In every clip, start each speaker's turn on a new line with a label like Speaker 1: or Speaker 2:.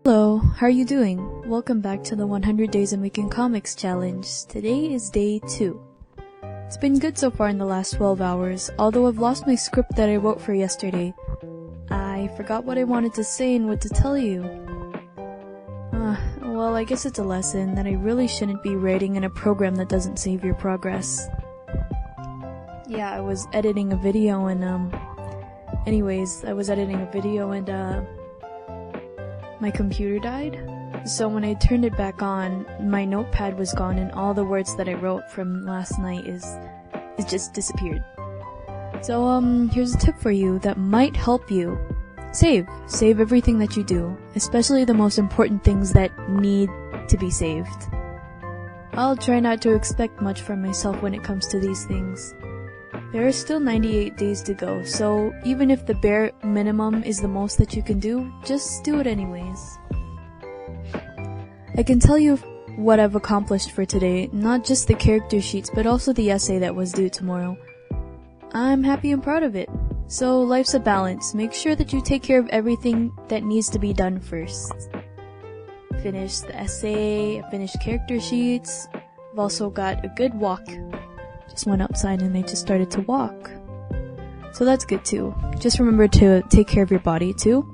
Speaker 1: Hello, how are you doing? Welcome back to the 100 Days of Making Comics Challenge. Today is day 2. It's been good so far in the last 12 hours, although I've lost my script that I wrote for yesterday. I forgot what I wanted to say and what to tell you. Well, I guess it's a lesson that I really shouldn't be writing in a program that doesn't save your progress. Yeah, I was editing a video and, my computer died. So when I turned it back on, my notepad was gone and all the words that I wrote from last night it just disappeared. So, here's a tip for you that might help you. Save everything that you do, especially the most important things that need to be saved. I'll try not to expect much from myself when it comes to these things. There are still 98 days to go, so even if the bare minimum is the most that you can do, just do it anyways. I can tell you what I've accomplished for today, not just the character sheets, but also the essay that was due tomorrow. I'm happy and proud of it. So life's a balance. Make sure that you take care of everything that needs to be done first. Finished the essay, finished character sheets. I've also got a good walk. Just went outside and I just started to walk. So that's good too. Just remember to take care of your body too.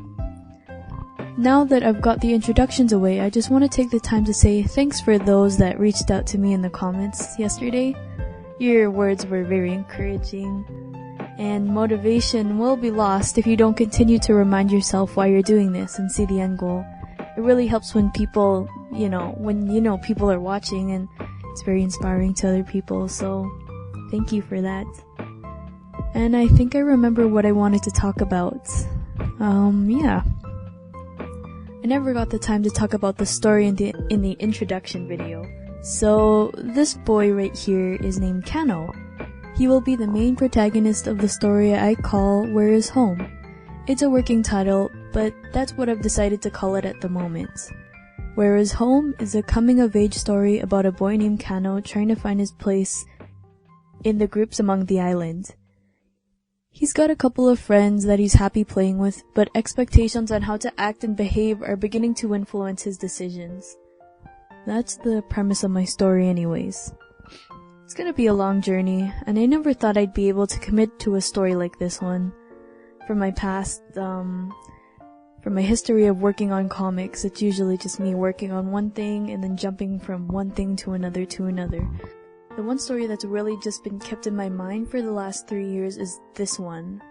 Speaker 1: Now that I've got the introductions away, I just want to take the time to say thanks for those that reached out to me in the comments yesterday. Your words were very encouraging. And motivation will be lost if you don't continue to remind yourself why you're doing this and see the end goal. It really helps when people, people are watching, and it's very inspiring to other people, so thank you for that. And I think I remember what I wanted to talk about. I never got the time to talk about the story in the introduction video. So this boy right here is named Kano. He will be the main protagonist of the story I call Where Is Home. It's a working title, but that's what I've decided to call it at the moment. Where Is Home is a coming-of-age story about a boy named Kano trying to find his place in the groups among the island. He's got a couple of friends that he's happy playing with, but expectations on how to act and behave are beginning to influence his decisions. That's the premise of my story anyways. It's gonna be a long journey, and I never thought I'd be able to commit to a story like this one. From my past, from my history of working on comics, it's usually just me working on one thing and then jumping from one thing to another to another. The one story that's really just been kept in my mind for the last 3 years is this one.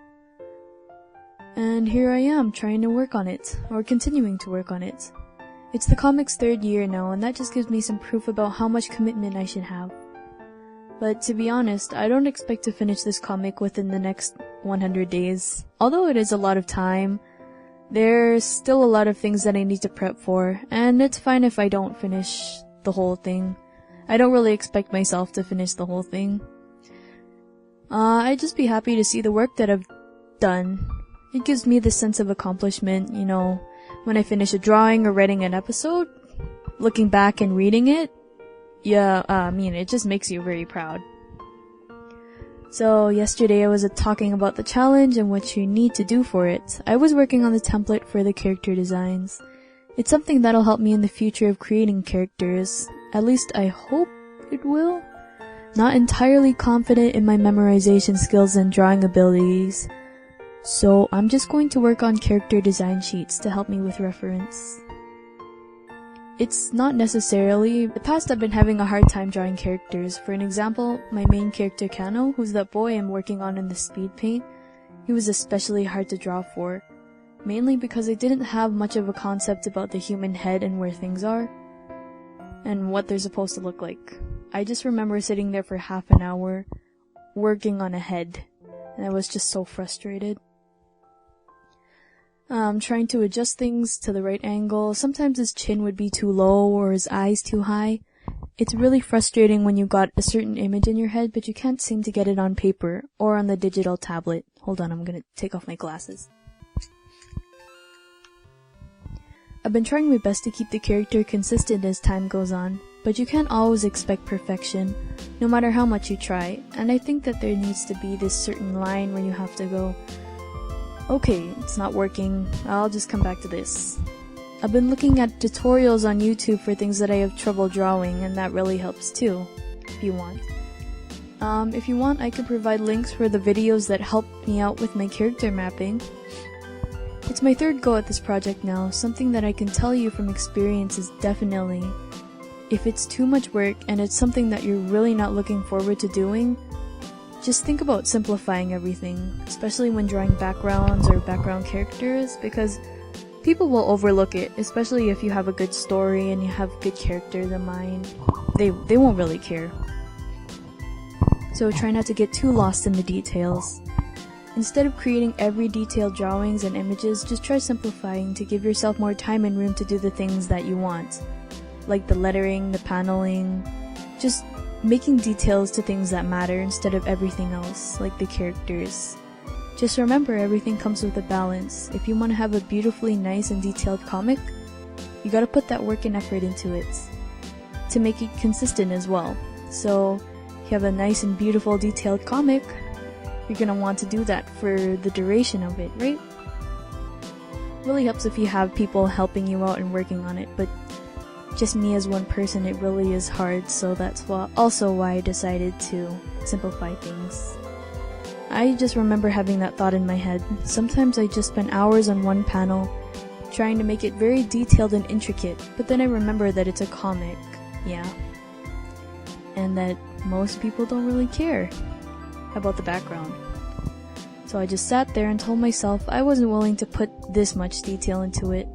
Speaker 1: And here I am, trying to work on it, or continuing to work on it. It's the comic's 3rd year now, and that just gives me some proof about how much commitment I should have. But to be honest, I don't expect to finish this comic within the next 100 days. Although it is a lot of time, there's still a lot of things that I need to prep for, and it's fine if I don't finish the whole thing. I don't really expect myself to finish the whole thing. I'd just be happy to see the work that I've done. It gives me this sense of accomplishment, when I finish a drawing or writing an episode, looking back and reading it. It just makes you very proud. So yesterday I was talking about the challenge and what you need to do for it. I was working on the template for the character designs. It's something that'll help me in the future of creating characters. At least I hope it will. Not entirely confident in my memorization skills and drawing abilities. So I'm just going to work on character design sheets to help me with reference. It's not necessarily. In the past I've been having a hard time drawing characters. For an example, my main character Kano, who's that boy I'm working on in the speed paint, he was especially hard to draw for. Mainly because I didn't have much of a concept about the human head and where things are, and what they're supposed to look like. I just remember sitting there for half an hour, working on a head, and I was just so frustrated. Trying to adjust things to the right angle. Sometimes his chin would be too low or his eyes too high. It's really frustrating when you've got a certain image in your head, but you can't seem to get it on paper or on the digital tablet. Hold on, I'm gonna take off my glasses. I've been trying my best to keep the character consistent as time goes on, but you can't always expect perfection, no matter how much you try, and I think that there needs to be this certain line where you have to go, okay, it's not working, I'll just come back to this. I've been looking at tutorials on YouTube for things that I have trouble drawing, and that really helps too, if you want. If you want, I could provide links for the videos that helped me out with my character mapping. It's my third go at this project now. Something that I can tell you from experience is definitely, if it's too much work and it's something that you're really not looking forward to doing, just think about simplifying everything, especially when drawing backgrounds or background characters, because people will overlook it, especially if you have a good story and you have good characters in mind. They won't really care. So try not to get too lost in the details. Instead of creating every detailed drawings and images, just try simplifying to give yourself more time and room to do the things that you want, like the lettering, the paneling, just making details to things that matter instead of everything else, like the characters. Just remember, everything comes with a balance. If you want to have a beautifully nice and detailed comic, you gotta put that work and effort into it to make it consistent as well. So if you have a nice and beautiful detailed comic, you're gonna want to do that for the duration of it, right? Really helps if you have people helping you out and working on it, but just me as one person, it really is hard, so that's also why I decided to simplify things. I just remember having that thought in my head. Sometimes I just spend hours on one panel trying to make it very detailed and intricate, but then I remember that it's a comic, yeah, and that most people don't really care about the background. So I just sat there and told myself I wasn't willing to put this much detail into it.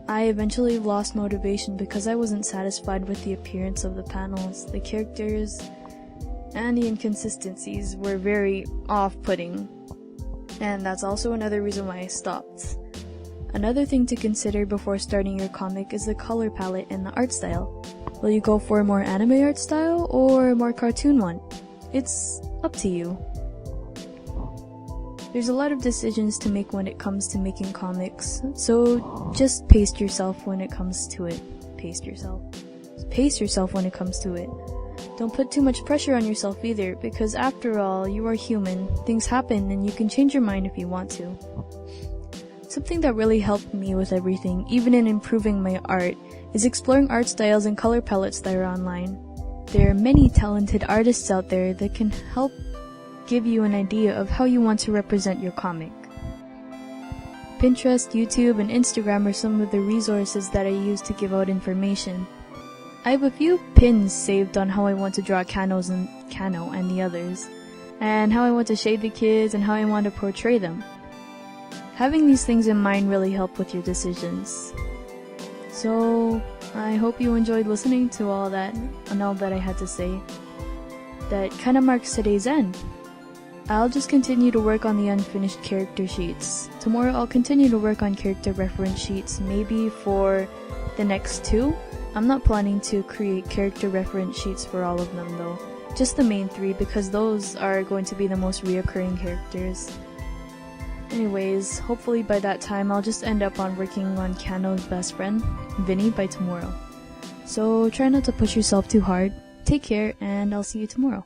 Speaker 1: I eventually lost motivation because I wasn't satisfied with the appearance of the panels. The characters and the inconsistencies were very off-putting, and that's also another reason why I stopped. Another thing to consider before starting your comic is the color palette and the art style. Will you go for a more anime art style or a more cartoon one? It's up to you. There's a lot of decisions to make when it comes to making comics, so just pace yourself when it comes to it. Pace yourself when it comes to it. Don't put too much pressure on yourself either, because after all, you are human. Things happen and you can change your mind if you want to. Something that really helped me with everything, even in improving my art, is exploring art styles and color palettes that are online. There are many talented artists out there that can help give you an idea of how you want to represent your comic. Pinterest, YouTube, and Instagram are some of the resources that I use to give out information. I have a few pins saved on how I want to draw Kano and the others, and how I want to shade the kids and how I want to portray them. Having these things in mind really help with your decisions. So, I hope you enjoyed listening to all that and all that I had to say. That kinda marks today's end. I'll just continue to work on the unfinished character sheets. Tomorrow I'll continue to work on character reference sheets, maybe for the next 2. I'm not planning to create character reference sheets for all of them though. Just the main 3, because those are going to be the most reoccurring characters. Anyways, hopefully by that time I'll just end up on working on Kano's best friend, Vinny, by tomorrow. So try not to push yourself too hard. Take care, and I'll see you tomorrow.